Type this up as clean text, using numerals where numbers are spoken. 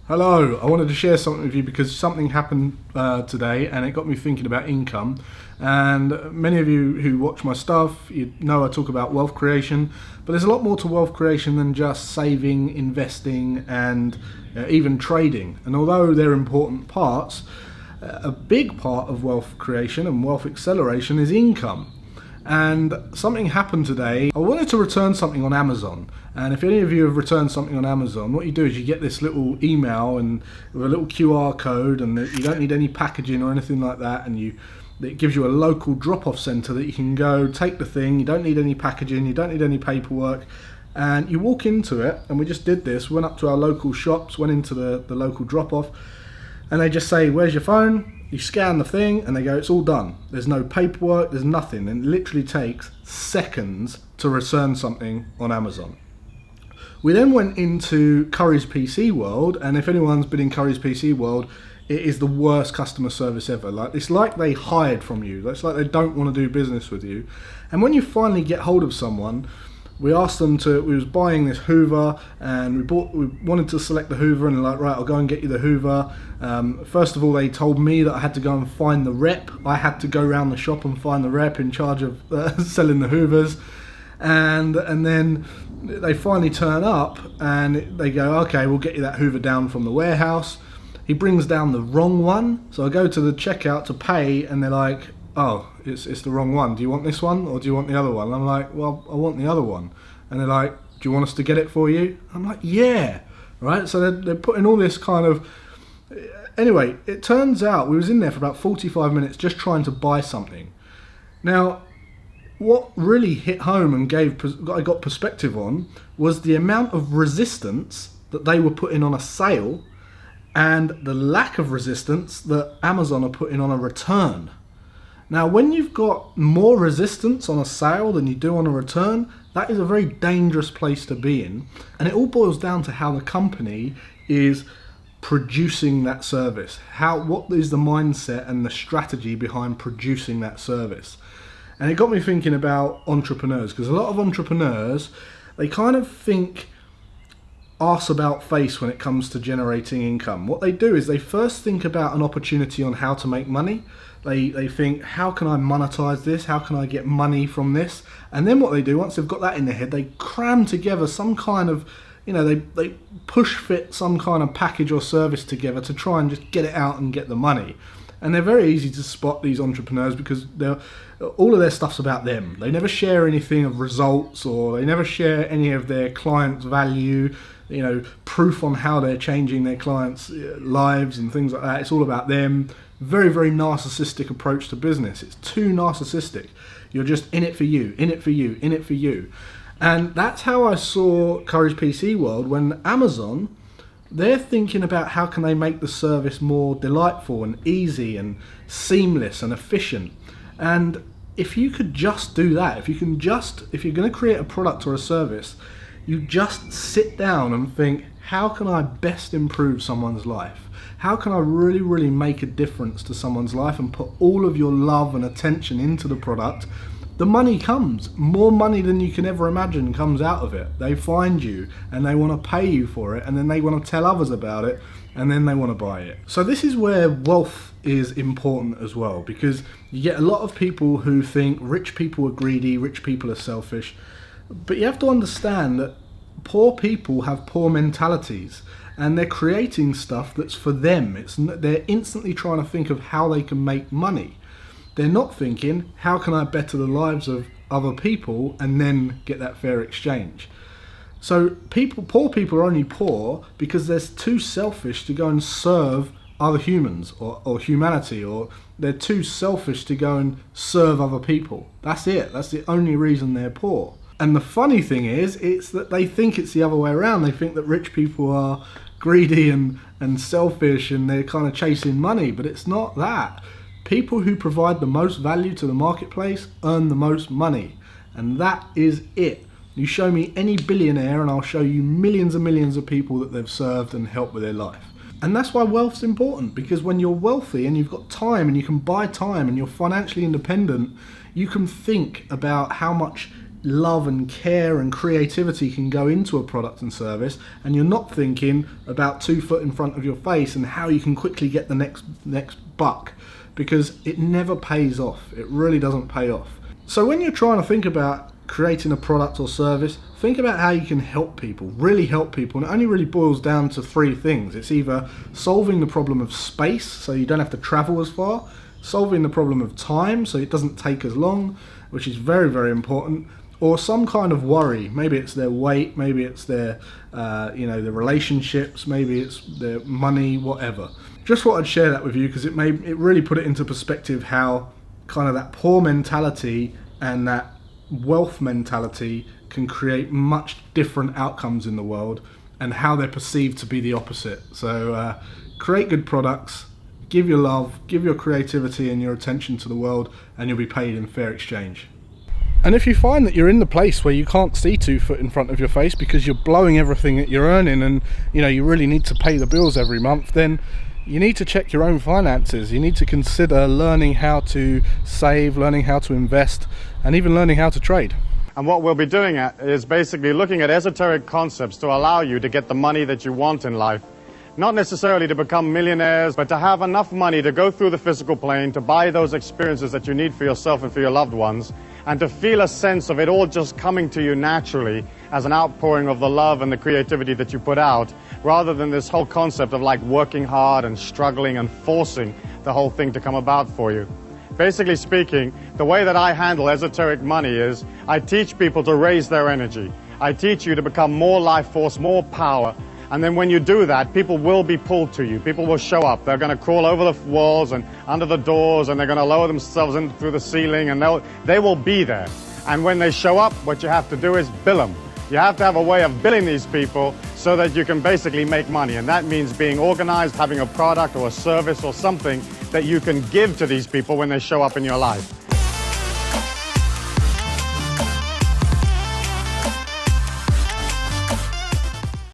Hello, I wanted to share something with you because something happened today and it got me thinking about income. And many of you who watch my stuff, you know I talk about wealth creation, but there's a lot more to wealth creation than just saving, investing, and even trading. And although they're important parts, a big part of wealth creation and wealth acceleration is income. And something happened today. I wanted to return something on Amazon. And if any of you have returned something on Amazon, what you do is you get this little email and with a little QR code, and you don't need any packaging or anything like that. And it gives you a local drop-off centre that you can go take the thing. You don't need any packaging. You don't need any paperwork. And you walk into it, and we just did this. Went up to our local shops, went into the local drop-off, and they just say, "Where's your phone?" You scan the thing and they go, "It's all done." There's no paperwork, there's nothing, and it literally takes seconds to return something on Amazon. We then went into Curry's PC World, and if anyone's been in Curry's PC World, it is the worst customer service ever. It's like they hide from you. It's like they don't want to do business with you. And when you finally get hold of someone, we asked them we was buying this Hoover, and we wanted to select the Hoover, and they're like, "Right, I'll go and get you the Hoover." First of all, they told me that I had to go and find the rep. I had to go around the shop and find the rep in charge of selling the Hoovers. And then they finally turn up and they go, "Okay, we'll get you that Hoover down from the warehouse." He brings down the wrong one. So I go to the checkout to pay, and they're like, "Oh, it's the wrong one. Do you want this one or do you want the other one?" And I'm like, "Well, I want the other one." And they're like, "Do you want us to get it for you?" I'm like, "Yeah." Right? So they're putting all this kind of... Anyway, it turns out we was in there for about 45 minutes just trying to buy something. Now, what really hit home and I got perspective on was the amount of resistance that they were putting on a sale and the lack of resistance that Amazon are putting on a return. Now, when you've got more resistance on a sale than you do on a return, that is a very dangerous place to be in. And it all boils down to how the company is producing that service. What is the mindset and the strategy behind producing that service? And it got me thinking about entrepreneurs, because a lot of entrepreneurs, they kind of think arse about face when it comes to generating income. What they do is they first think about an opportunity on how to make money. They think, how can I monetize this? How can I get money from this? And then what they do, once they've got that in their head, they cram together some kind of, they push fit some kind of package or service together to try and just get it out and get the money. And they're very easy to spot, these entrepreneurs, because all of their stuff's about them. They never share anything of results, or they never share any of their clients' value, proof on how they're changing their clients' lives and things like that. It's all about them. Very, very narcissistic approach to business. It's too narcissistic. You're just in it for you, in it for you, in it for you. And that's how I saw Curry's PC World when Amazon, they're thinking about how can they make the service more delightful and easy and seamless and efficient. And if you could just do that, if you're going to create a product or a service, you just sit down and think, how can I best improve someone's life? How can I really, really make a difference to someone's life and put all of your love and attention into the product? The money comes. More money than you can ever imagine comes out of it. They find you and they want to pay you for it, and then they want to tell others about it, and then they want to buy it. So this is where wealth is important as well, because you get a lot of people who think rich people are greedy, rich people are selfish, but you have to understand that poor people have poor mentalities, and they're creating stuff that's for them. They're instantly trying to think of how they can make money. They're not thinking, how can I better the lives of other people and then get that fair exchange? So poor people are only poor because they're too selfish to go and serve other humans or humanity, or they're too selfish to go and serve other people. That's it. That's the only reason they're poor. And the funny thing is, it's that they think it's the other way around. They think that rich people are greedy and selfish and they're kind of chasing money, but it's not that. People who provide the most value to the marketplace earn the most money, and that is it. You show me any billionaire and I'll show you millions and millions of people that they've served and helped with their life. And that's why wealth's important, because when you're wealthy and you've got time and you can buy time and you're financially independent, you can think about how much love and care and creativity can go into a product and service, and you're not thinking about 2 foot in front of your face and how you can quickly get the next buck, because it never pays off. It really doesn't pay off. So when you're trying to think about creating a product or service, think about how you can help people, really help people. And it only really boils down to 3 things. It's either solving the problem of space, so you don't have to travel as far, solving the problem of time, so it doesn't take as long, which is very, very important, or some kind of worry. Maybe it's their weight, maybe it's their their relationships, maybe it's their money, whatever. Just thought I'd share that with you because it really put it into perspective how kind of that poor mentality and that wealth mentality can create much different outcomes in the world, and how they're perceived to be the opposite. So create good products, give your love, give your creativity and your attention to the world, and you'll be paid in fair exchange. And if you find that you're in the place where you can't see 2 foot in front of your face because you're blowing everything that you're earning, and you really need to pay the bills every month, then you need to check your own finances. You need to consider learning how to save, learning how to invest, and even learning how to trade. And what we'll be doing is basically looking at esoteric concepts to allow you to get the money that you want in life. Not necessarily to become millionaires, but to have enough money to go through the physical plane, to buy those experiences that you need for yourself and for your loved ones, and to feel a sense of it all just coming to you naturally as an outpouring of the love and the creativity that you put out, rather than this whole concept of like working hard and struggling and forcing the whole thing to come about for you. Basically speaking, the way that I handle esoteric money is I teach people to raise their energy. I teach you to become more life force, more power. And then when you do that, people will be pulled to you. People will show up. They're going to crawl over the walls and under the doors, and they're going to lower themselves in through the ceiling, and they will be there. And when they show up, what you have to do is bill them. You have to have a way of billing these people so that you can basically make money. And that means being organized, having a product or a service or something that you can give to these people when they show up in your life.